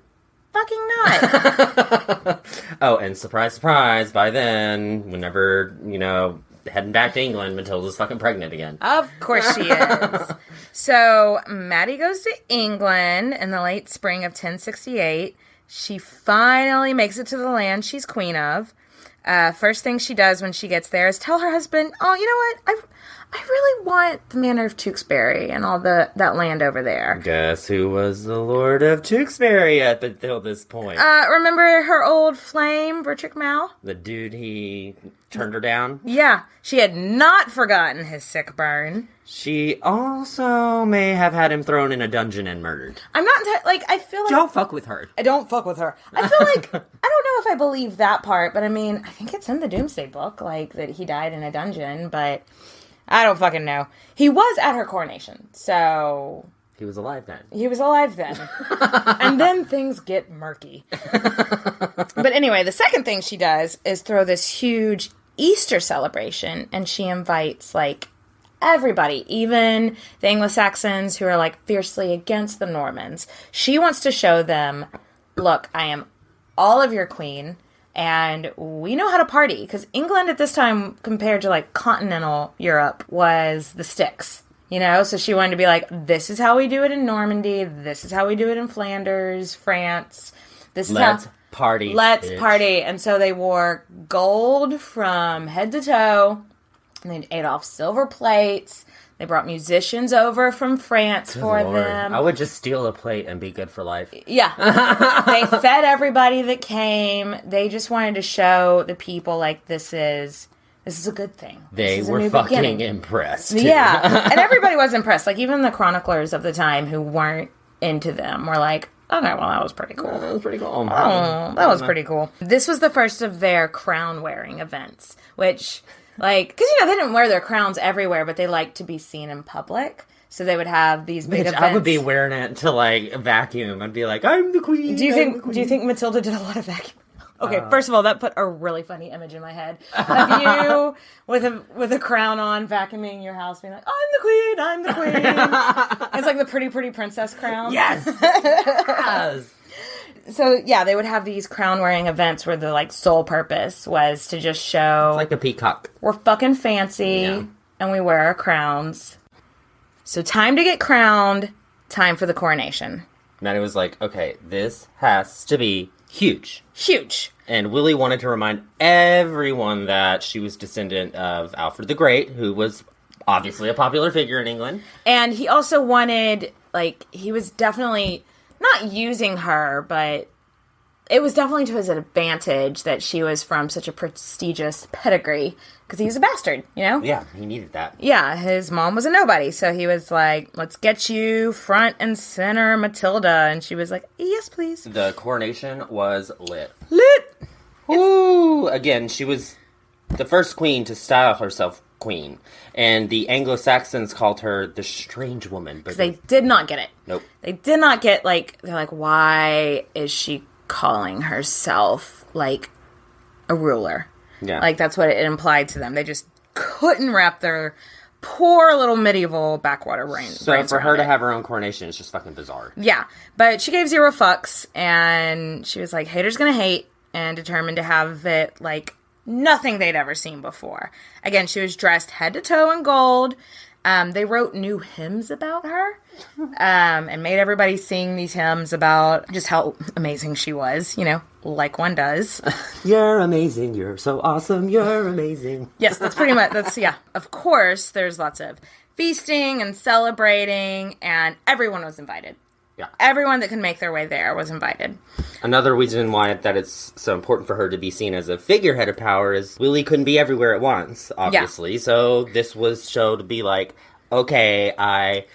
Speaker 3: fucking not.
Speaker 4: Oh, and surprise, surprise, by then, whenever, you know... heading back to England, Matilda's fucking pregnant again.
Speaker 3: Of course she is. So, Maddie goes to England in the late spring of 1068. She finally makes it to the land she's queen of. First thing she does when she gets there is tell her husband, oh, you know what? I really want the Manor of Tewkesbury and all that land over there.
Speaker 4: Guess who was the Lord of Tewkesbury up until this point?
Speaker 3: Remember her old flame, Bertrick Mal?
Speaker 4: The dude he turned her down?
Speaker 3: Yeah. She had not forgotten his sick burn.
Speaker 4: She also may have had him thrown in a dungeon and murdered.
Speaker 3: I'm not, I feel like...
Speaker 2: Don't fuck with her.
Speaker 3: I don't fuck with her. I feel like, I don't know if I believe that part, but I mean, I think it's in the Doomsday Book, like, that he died in a dungeon, but... I don't fucking know. He was at her coronation, so...
Speaker 4: He was alive then.
Speaker 3: And then things get murky. But anyway, the second thing she does is throw this huge Easter celebration, and she invites, like, everybody, even the Anglo-Saxons who are, like, fiercely against the Normans. She wants to show them, look, I am all of your queen... And we know how to party, because England at this time, compared to, like, continental Europe, was the sticks, you know? So she wanted to be like, this is how we do it in Normandy, this is how we do it in Flanders, France, this is
Speaker 4: Let's party.
Speaker 3: Let's party. And so they wore gold from head to toe, and they ate off silver plates. They brought musicians over from France for them.
Speaker 4: I would just steal a plate and be good for life.
Speaker 3: Yeah. They fed everybody that came. They just wanted to show the people, like, this is a good thing.
Speaker 4: They were fucking impressed. Too.
Speaker 3: Yeah. And everybody was impressed. Like, even the chroniclers of the time who weren't into them were like, okay, well, that was pretty cool.
Speaker 4: That was pretty cool.
Speaker 3: Oh, that was pretty cool. This was the first of their crown-wearing events, which... Like, because, you know, they didn't wear their crowns everywhere, but they liked to be seen in public. So they would have these big events.
Speaker 4: I would be wearing it to, like, vacuum. I'd be like, I'm the queen.
Speaker 3: Do you think Matilda did a lot of vacuum? Okay, first of all, that put a really funny image in my head of you with a crown on, vacuuming your house, being like, I'm the queen. It's like the pretty princess crown.
Speaker 4: Yes. Yes.
Speaker 3: So, yeah, they would have these crown-wearing events where the, like, sole purpose was to just show...
Speaker 4: It's like a peacock.
Speaker 3: We're fucking fancy, and we wear our crowns. So, time to get crowned, time for the coronation.
Speaker 4: Maddie was like, okay, this has to be huge.
Speaker 3: Huge.
Speaker 4: And Willie wanted to remind everyone that she was descendant of Alfred the Great, who was obviously a popular figure in England.
Speaker 3: And he also wanted, like, he was definitely... not using her, but it was definitely to his advantage that she was from such a prestigious pedigree, because he was a bastard, you know?
Speaker 4: Yeah, he needed that.
Speaker 3: Yeah, his mom was a nobody, so he was like, let's get you front and center, Matilda, and she was like, yes, please.
Speaker 4: The coronation was lit.
Speaker 3: Lit!
Speaker 4: Ooh! Again, she was the first queen to style herself queen. And the Anglo-Saxons called her the strange woman.
Speaker 3: Because they did not get it.
Speaker 4: Nope.
Speaker 3: They did not get, like, they're like, why is she calling herself, like, a ruler?
Speaker 4: Yeah.
Speaker 3: Like, that's what it implied to them. They just couldn't wrap their poor little medieval backwater brains.
Speaker 4: So for her to have her own coronation is just fucking bizarre.
Speaker 3: Yeah. But she gave zero fucks, and she was like, haters gonna hate, and determined to have it, like, nothing they'd ever seen before. Again, she was dressed head to toe in gold. They wrote new hymns about her, and made everybody sing these hymns about just how amazing she was, you know, like one does.
Speaker 4: You're amazing. You're so awesome. You're amazing.
Speaker 3: Yes, that's pretty much, yeah. Of course, there's lots of feasting and celebrating, and everyone was invited.
Speaker 4: Yeah.
Speaker 3: Everyone that could make their way there was invited.
Speaker 4: Another reason why that it's so important for her to be seen as a figurehead of power is Willie couldn't be everywhere at once, obviously. Yeah. So this was shown to be like, okay, I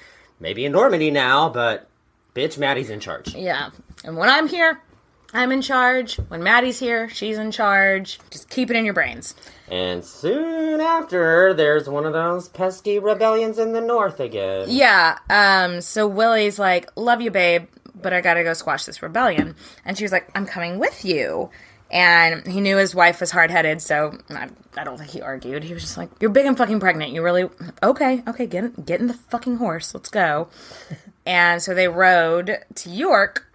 Speaker 4: may be in Normandy now, but bitch, Maddie's in charge.
Speaker 3: Yeah. And when I'm here, I'm in charge. When Maddie's here, she's in charge. Just keep it in your brains.
Speaker 4: And soon after, there's one of those pesky rebellions in the north again.
Speaker 3: Yeah, so Willie's like, love you, babe, but I gotta go squash this rebellion. And she was like, I'm coming with you. And he knew his wife was hard-headed, so I don't think he argued. He was just like, you're big and fucking pregnant. You really... Okay, get in the fucking horse. Let's go. And so they rode to York,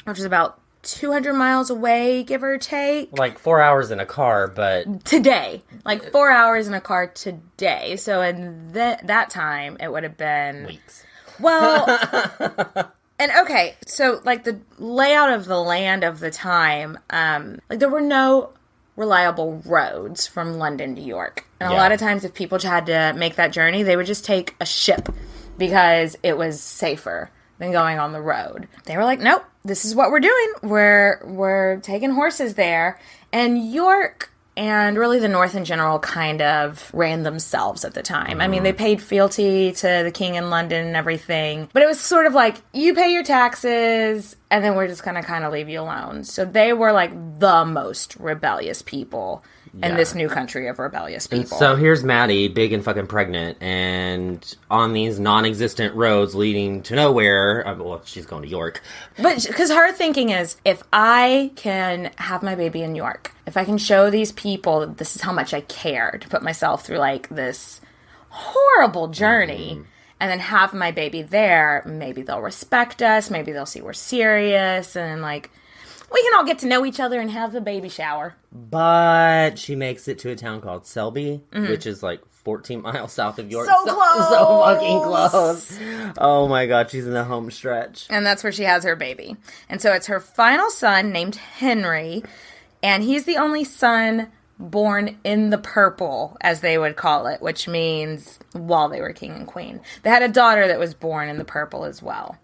Speaker 3: which was about 200 miles away, give or take.
Speaker 4: Like 4 hours in a car, but...
Speaker 3: Today. Like 4 hours in a car today. So in that time, it would have been...
Speaker 4: weeks.
Speaker 3: Well... And okay, so like the layout of the land of the time, like there were no reliable roads from London to York. And a lot of times if people had to make that journey, they would just take a ship because it was safer than going on the road. They were like, nope, this is what we're doing. We're taking horses there. And York and really the North in general kind of ran themselves at the time. I mean, they paid fealty to the king in London and everything. But it was sort of like, you pay your taxes, and then we're just going to kind of leave you alone. So they were like the most rebellious people in this new country of rebellious people.
Speaker 4: And so here's Maddie, big and fucking pregnant, and on these non-existent roads leading to nowhere. Well, she's going to York.
Speaker 3: But because her thinking is, if I can have my baby in York, if I can show these people that this is how much I care to put myself through like this horrible journey, and then have my baby there, maybe they'll respect us, maybe they'll see we're serious, and like, we can all get to know each other and have the baby shower.
Speaker 4: But she makes it to a town called Selby, which is like 14 miles south of York.
Speaker 3: So close!
Speaker 4: So fucking close. Oh my god, she's in the home stretch.
Speaker 3: And that's where she has her baby. And so it's her final son named Henry, and he's the only son born in the purple, as they would call it, which means while they were king and queen. They had a daughter that was born in the purple as well.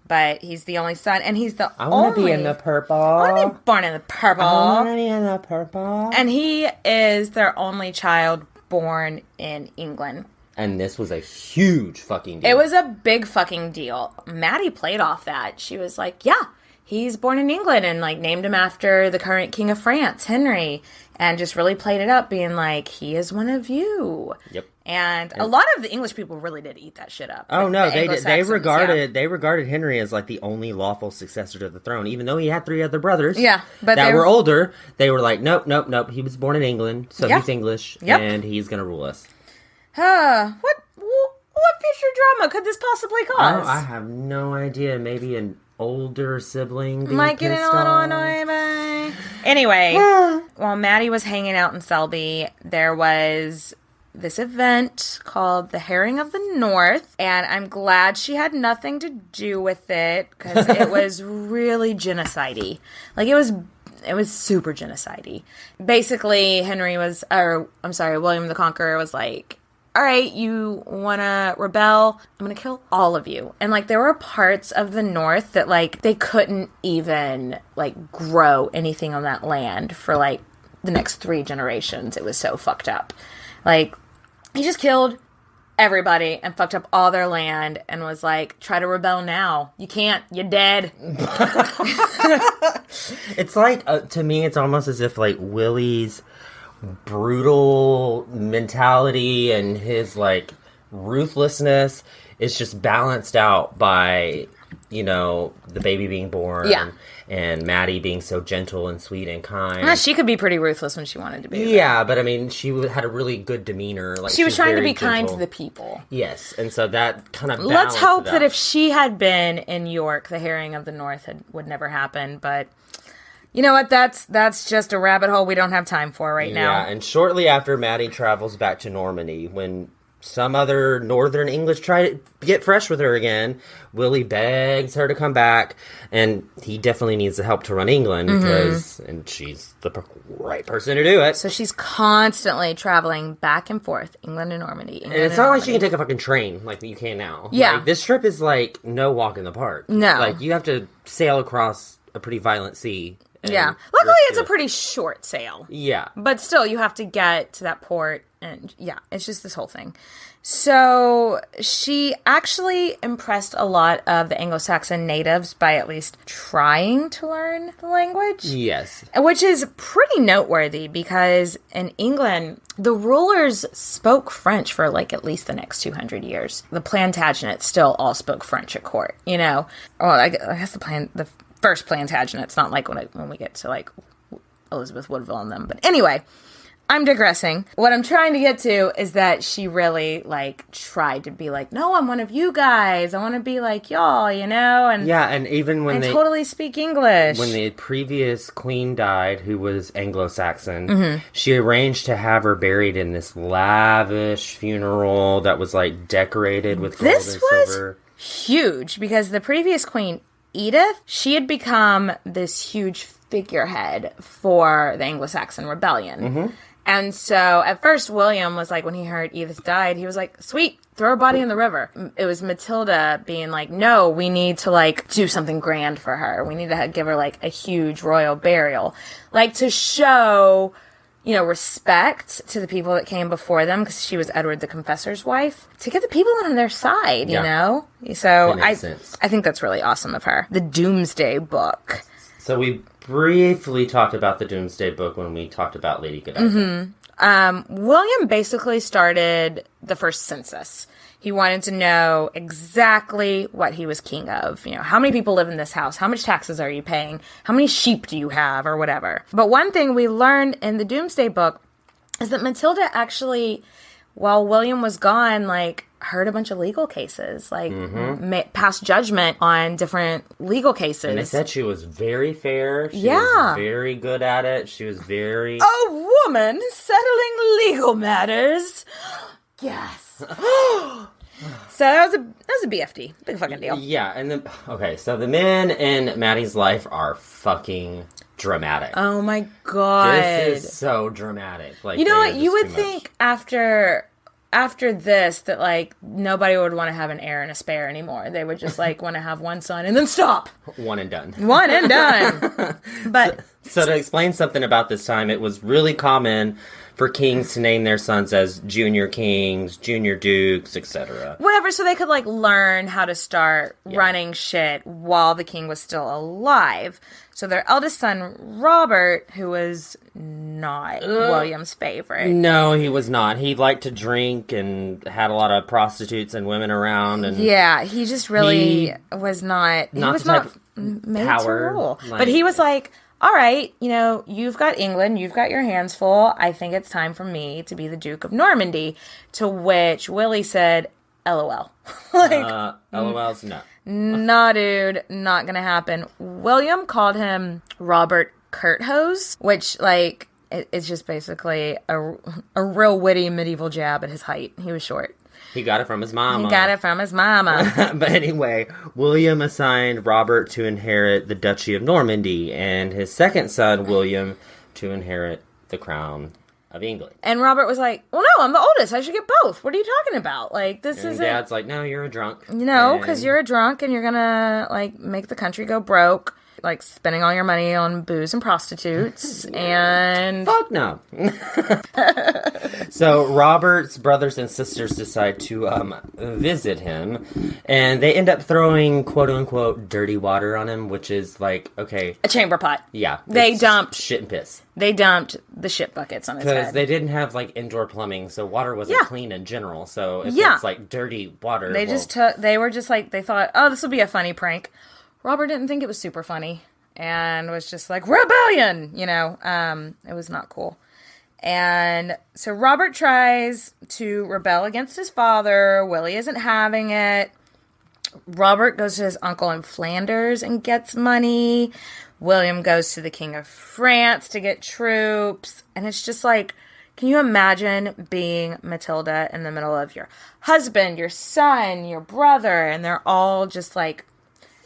Speaker 3: But he's the only son, and he's the only...
Speaker 4: I want to be in the purple.
Speaker 3: I want to be born in the purple.
Speaker 4: I want to be in the purple.
Speaker 3: And he is their only child born in England.
Speaker 4: And this was a huge fucking deal.
Speaker 3: It was a big fucking deal. Maddie played off that. She was like, yeah, he's born in England, and like named him after the current king of France, Henry. And just really played it up, being like, he is one of you.
Speaker 4: Yep.
Speaker 3: And a lot of the English people really did eat that shit up.
Speaker 4: Oh no, they regarded Henry as like the only lawful successor to the throne, even though he had 3 other brothers.
Speaker 3: Yeah, but
Speaker 4: that were older. They were like, nope. He was born in England, so he's English, and he's gonna rule us.
Speaker 3: What future drama could this possibly cause?
Speaker 4: Oh, I have no idea. Maybe an older sibling being
Speaker 3: might get a little annoying. Anyway, while Maddie was hanging out in Selby, there was this event called the Herring of the North, and I'm glad she had nothing to do with it, because it was really genocide-y. Like, it was super genocide-y. Basically, William the Conqueror was like, all right, you want to rebel? I'm going to kill all of you. And, like, there were parts of the North that, like, they couldn't even, like, grow anything on that land for, like, the next 3 generations. It was so fucked up. Like, he just killed everybody and fucked up all their land and was like, try to rebel now. You can't. You're dead.
Speaker 4: It's like, to me, it's almost as if, like, Willie's brutal mentality and his like ruthlessness is just balanced out by, you know, the baby being born, and Maddie being so gentle and sweet and kind.
Speaker 3: She could be pretty ruthless when she wanted to be.
Speaker 4: Yeah, but I mean, she had a really good demeanor. Like,
Speaker 3: she was trying to be
Speaker 4: gentle.
Speaker 3: kind to the people.
Speaker 4: Yes, and so that kind of
Speaker 3: let's hope that if she had been in York, the Herring of the North would never happen, but. You know what? That's just a rabbit hole we don't have time for right now.
Speaker 4: Yeah, and shortly after, Maddie travels back to Normandy. When some other Northern English try to get fresh with her again, Willie begs her to come back, and he definitely needs the help to run England, and she's the right person to do it.
Speaker 3: So she's constantly traveling back and forth, England and Normandy.
Speaker 4: And it's not like she can take a fucking train like you can now.
Speaker 3: Yeah.
Speaker 4: Like, this trip is like no walk in the park.
Speaker 3: No.
Speaker 4: Like, you have to sail across a pretty violent sea.
Speaker 3: Yeah. Luckily, it's a pretty short sail.
Speaker 4: Yeah.
Speaker 3: But still, you have to get to that port, and yeah, it's just this whole thing. So she actually impressed a lot of the Anglo-Saxon natives by at least trying to learn the language.
Speaker 4: Yes.
Speaker 3: Which is pretty noteworthy, because in England, the rulers spoke French for like at least the next 200 years. The Plantagenets still all spoke French at court, you know? Well, I guess the first Plantagenets, not like when we get to like Elizabeth Woodville and them. But anyway, I'm digressing. What I'm trying to get to is that she really like tried to be like, no, I'm one of you guys. I want to be like y'all, you know? And
Speaker 4: yeah, and even when they
Speaker 3: totally speak English.
Speaker 4: When the previous queen died, who was Anglo-Saxon, she arranged to have her buried in this lavish funeral that was like decorated with gold and silver.
Speaker 3: Huge, because the previous queen, Edith, she had become this huge figurehead for the Anglo-Saxon rebellion.
Speaker 4: Mm-hmm.
Speaker 3: And so at first William was like, when he heard Edith died, he was like, sweet, throw her body in the river. It was Matilda being like, no, we need to like do something grand for her. We need to give her like a huge royal burial. Like to show, you know, respect to the people that came before them, because she was Edward the Confessor's wife, to get the people on their side, you know? So I think that's really awesome of her. The Doomsday Book.
Speaker 4: So we briefly talked about the Doomsday Book when we talked about Lady Godiva.
Speaker 3: William basically started the first census. He wanted to know exactly what he was king of. You know, how many people live in this house? How much taxes are you paying? How many sheep do you have, or whatever? But one thing we learned in the Doomsday Book is that Matilda actually, while William was gone, like, heard a bunch of legal cases, like passed judgment on different legal cases.
Speaker 4: And they said she was very fair. She was very good at it. She was very...
Speaker 3: A woman settling legal matters. Yes. So that was a BFD. Big fucking deal.
Speaker 4: Yeah, and so the men in Maddie's life are fucking dramatic.
Speaker 3: Oh my god.
Speaker 4: This is so dramatic. Like,
Speaker 3: you know what? You would think after this that like nobody would want to have an heir and a spare anymore. They would just like want to have one son and then stop.
Speaker 4: One and done.
Speaker 3: One and done. But
Speaker 4: so to explain something about this time, it was really common for kings to name their sons as junior kings, junior dukes, etc.
Speaker 3: Whatever, so they could like learn how to start running shit while the king was still alive. So their eldest son, Robert, who was not William's favorite.
Speaker 4: No, he was not. He liked to drink and had a lot of prostitutes and women around. And
Speaker 3: yeah, he just really was not. He was not made to rule. But he was like, all right, you know, you've got England, you've got your hands full. I think it's time for me to be the Duke of Normandy. To which Willie said, LOL. Like,
Speaker 4: LOL's no.
Speaker 3: Nah, dude, not gonna happen. William called him Robert Curthose, which, like, it's just basically a real witty medieval jab at his height. He was short.
Speaker 4: He got it from his mama.
Speaker 3: But
Speaker 4: anyway, William assigned Robert to inherit the Duchy of Normandy, and his second son, William, to inherit the crown of England.
Speaker 3: And Robert was like, well, no, I'm the oldest. I should get both. What are you talking about? Like, this isn't...
Speaker 4: Dad's like, no, you're a drunk.
Speaker 3: No, because you're a drunk, and you're gonna, like, make the country go broke. Like, spending all your money on booze and prostitutes, and...
Speaker 4: Fuck no. So, Robert's brothers and sisters decide to visit him, and they end up throwing, quote-unquote, dirty water on him, which is, like, okay...
Speaker 3: A chamber pot.
Speaker 4: Yeah.
Speaker 3: They dumped...
Speaker 4: Shit and piss.
Speaker 3: They dumped the shit buckets on his head.
Speaker 4: Because they didn't have, like, indoor plumbing, so water wasn't clean in general, so if it's, like, dirty water...
Speaker 3: They just took... They were just, like, they thought, oh, this will be a funny prank. Robert didn't think it was super funny, and was just like, rebellion! You know, it was not cool. And so Robert tries to rebel against his father. Willie isn't having it. Robert goes to his uncle in Flanders and gets money. William goes to the King of France to get troops. And it's just like, can you imagine being Matilda in the middle of your husband, your son, your brother, and they're all just like,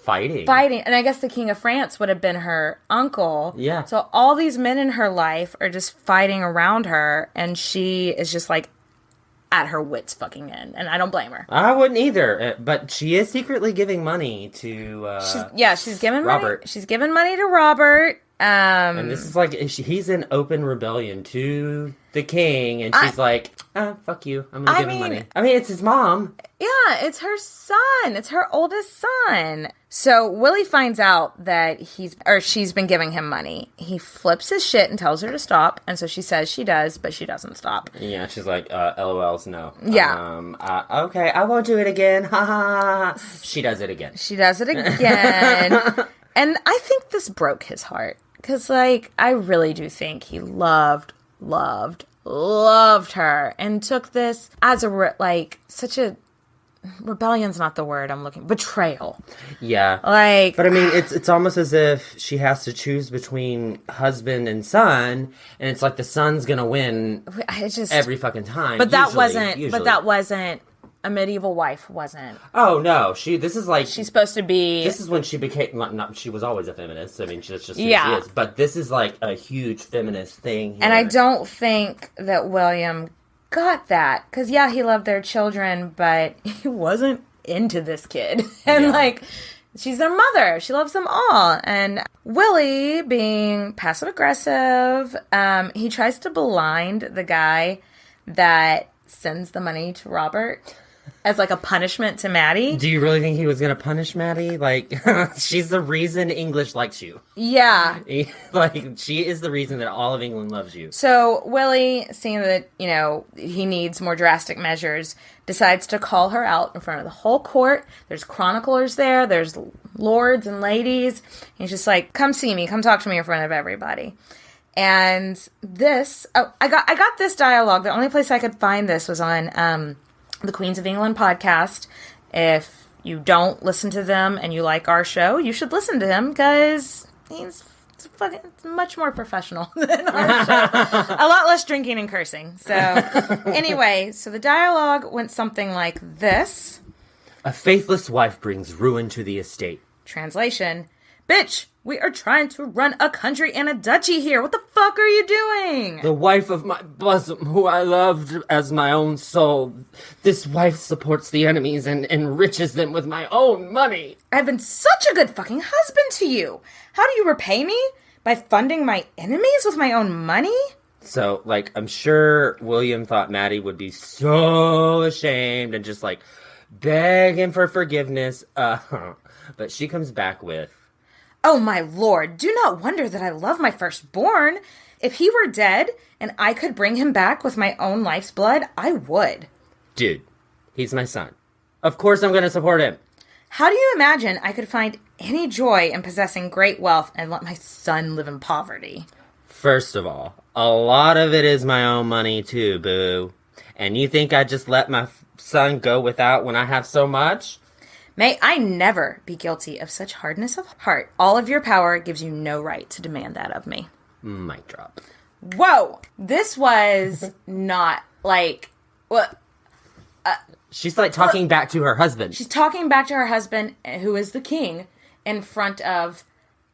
Speaker 4: Fighting.
Speaker 3: And I guess the King of France would have been her uncle.
Speaker 4: Yeah.
Speaker 3: So all these men in her life are just fighting around her, and she is just like at her wits fucking end. And I don't blame her.
Speaker 4: I wouldn't either. But she is secretly giving money to
Speaker 3: she's giving
Speaker 4: Robert.
Speaker 3: Money. She's giving money to Robert.
Speaker 4: And this is like, he's in open rebellion to the king, and she's like, fuck you, I'm gonna give him money. I mean, it's his mom.
Speaker 3: Yeah, it's her son. It's her oldest son. So Willie finds out that she's been giving him money. He flips his shit and tells her to stop, and so she says she does, but she doesn't stop.
Speaker 4: Yeah, she's like, LOLs, no.
Speaker 3: Yeah.
Speaker 4: Okay, I won't do it again. Ha ha ha. She does it again.
Speaker 3: And I think this broke his heart. Because, like, I really do think he loved her. And took this as such a... Rebellion's not the word I'm looking... Betrayal.
Speaker 4: Yeah.
Speaker 3: Like...
Speaker 4: But, I mean, it's almost as if she has to choose between husband and son. And it's like the son's gonna win every fucking time.
Speaker 3: But that wasn't a medieval wife wasn't.
Speaker 4: Oh no, this is like
Speaker 3: she's supposed to be.
Speaker 4: This is when she became not. She was always a feminist. I mean, that's just who she is. But this is like a huge feminist thing here.
Speaker 3: And I don't think that William got that because he loved their children, but he wasn't into this kid. And like, she's their mother. She loves them all. And Willie, being passive aggressive, he tries to blind the guy that sends the money to Robert as like a punishment to Maddie.
Speaker 4: Do you really think he was going to punish Maddie? Like, she's the reason English likes you.
Speaker 3: Yeah.
Speaker 4: Like, she is the reason that all of England loves you.
Speaker 3: So Willie, seeing that, he needs more drastic measures, decides to call her out in front of the whole court. There's chroniclers there. There's lords and ladies. He's just like, come see me. Come talk to me in front of everybody. And this, I got this dialogue. The only place I could find this was on the Queens of England podcast. If you don't listen to them and you like our show, you should listen to him because he's much more professional than our show. A lot less drinking and cursing. So anyway, so the dialogue went something like this.
Speaker 4: A faithless wife brings ruin to the estate.
Speaker 3: Translation. Bitch, we are trying to run a country and a duchy here. What the fuck are you doing?
Speaker 4: The wife of my bosom, who I loved as my own soul. This wife supports the enemies and enriches them with my own money.
Speaker 3: I've been such a good fucking husband to you. How do you repay me? By funding my enemies with my own money?
Speaker 4: So, like, I'm sure William thought Maddie would be so ashamed and just, like, beg him for forgiveness. But she comes back with...
Speaker 3: Oh, my lord, do not wonder that I love my firstborn. If he were dead and I could bring him back with my own life's blood, I would.
Speaker 4: Dude, he's my son. Of course I'm going to support him.
Speaker 3: How do you imagine I could find any joy in possessing great wealth and let my son live in poverty?
Speaker 4: First of all, a lot of it is my own money too, boo. And you think I'd just let my son go without when I have so much?
Speaker 3: May I never be guilty of such hardness of heart. All of your power gives you no right to demand that of me.
Speaker 4: Mic drop.
Speaker 3: Whoa! This was not like... What?
Speaker 4: She's like talking back to her husband.
Speaker 3: She's talking back to her husband, who is the king, in front of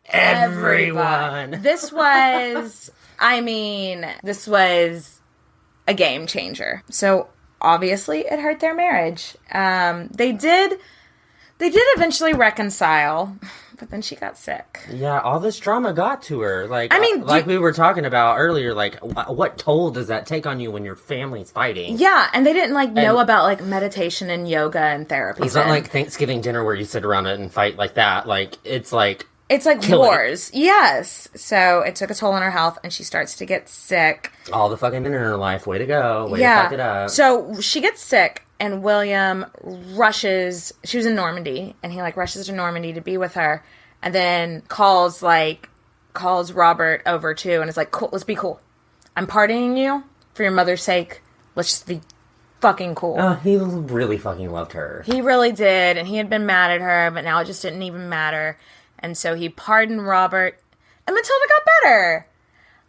Speaker 3: everyone. This was... this was a game changer. So, obviously, it hurt their marriage. They did eventually reconcile, but then she got sick.
Speaker 4: Yeah, all this drama got to her. Like, like we were talking about earlier, like, what toll does that take on you when your family's fighting?
Speaker 3: Yeah, and they didn't, know about, meditation and yoga and therapy.
Speaker 4: It's not like Thanksgiving dinner where you sit around it and fight like that. Like, it's like
Speaker 3: wars. Yes. So it took a toll on her health, and she starts to get sick.
Speaker 4: All the fucking men in her life. Way to go. Way to fuck it up.
Speaker 3: So she gets sick, and William rushes. She was in Normandy, and he rushes to Normandy to be with her, and then calls Robert over too, and is like, "Cool, let's be cool. I'm pardoning you for your mother's sake. Let's just be fucking cool."
Speaker 4: Oh, he really fucking loved her.
Speaker 3: He really did, and he had been mad at her, but now it just didn't even matter. And so he pardoned Robert, and Matilda got better.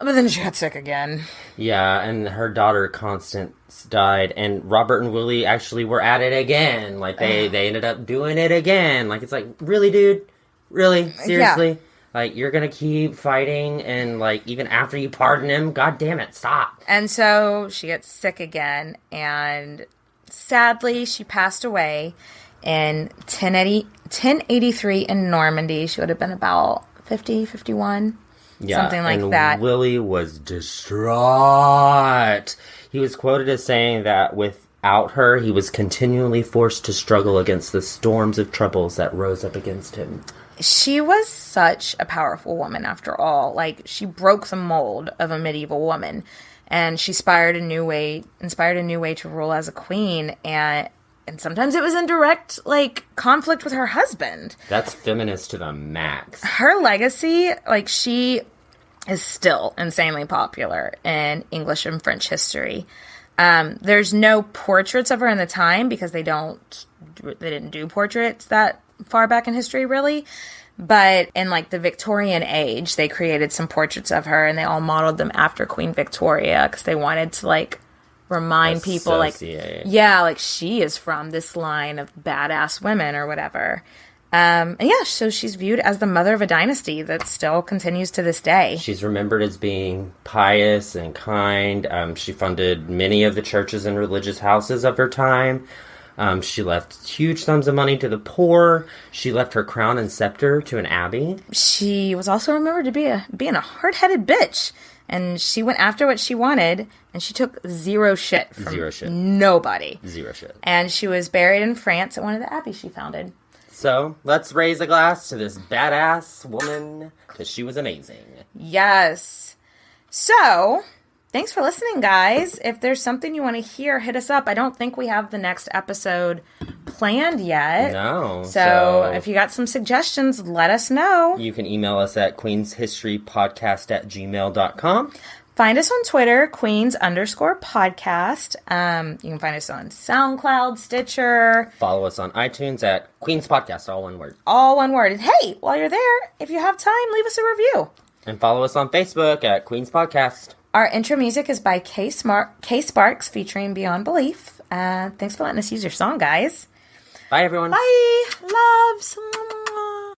Speaker 3: But then she got sick again.
Speaker 4: Yeah, and her daughter Constance died, and Robert and Willie actually were at it again. Like, they ended up doing it again. Like, it's like, really, dude? Really? Seriously? Yeah. Like, you're gonna keep fighting, and, even after you pardon him? God damn it, stop.
Speaker 3: And so she gets sick again, and sadly, she passed away in 1083 in Normandy. She would have been about 50, 51. Yeah, something like that.
Speaker 4: Willie was distraught. He was quoted as saying that without her, he was continually forced to struggle against the storms of troubles that rose up against him.
Speaker 3: She was such a powerful woman, after all. She broke the mold of a medieval woman, and she inspired a new way to rule as a queen, and sometimes it was in direct, conflict with her husband.
Speaker 4: That's feminist to the max.
Speaker 3: Her legacy, she is still insanely popular in English and French history. There's no portraits of her in the time because they didn't do portraits that far back in history, really. But in, the Victorian age, they created some portraits of her, and they all modeled them after Queen Victoria because they wanted to, remind people, like, like she is from this line of badass women or whatever. And yeah, so she's viewed as the mother of a dynasty that still continues to this day.
Speaker 4: She's remembered as being pious and kind. She funded many of the churches and religious houses of her time. She left huge sums of money to the poor. She left her crown and scepter to an abbey.
Speaker 3: She was also remembered to being a hard-headed bitch. And she went after what she wanted, and she took zero shit from nobody.
Speaker 4: Zero shit.
Speaker 3: And she was buried in France at one of the abbeys she founded.
Speaker 4: So, let's raise a glass to this badass woman, because she was amazing.
Speaker 3: Yes. So, thanks for listening, guys. If there's something you want to hear, hit us up. I don't think we have the next episode planned yet.
Speaker 4: No.
Speaker 3: So if you got some suggestions, let us know.
Speaker 4: You can email us at queenshistorypodcast@gmail.com.
Speaker 3: Find us on Twitter, Queens_podcast. You can find us on SoundCloud, Stitcher.
Speaker 4: Follow us on iTunes at Queens Podcast, all one word.
Speaker 3: All one word. And hey, while you're there, if you have time, leave us a review.
Speaker 4: And follow us on Facebook at Queens Podcast.
Speaker 3: Our intro music is by K Sparks featuring Beyond Belief. Thanks for letting us use your song, guys.
Speaker 4: Bye, everyone.
Speaker 3: Bye. Loves.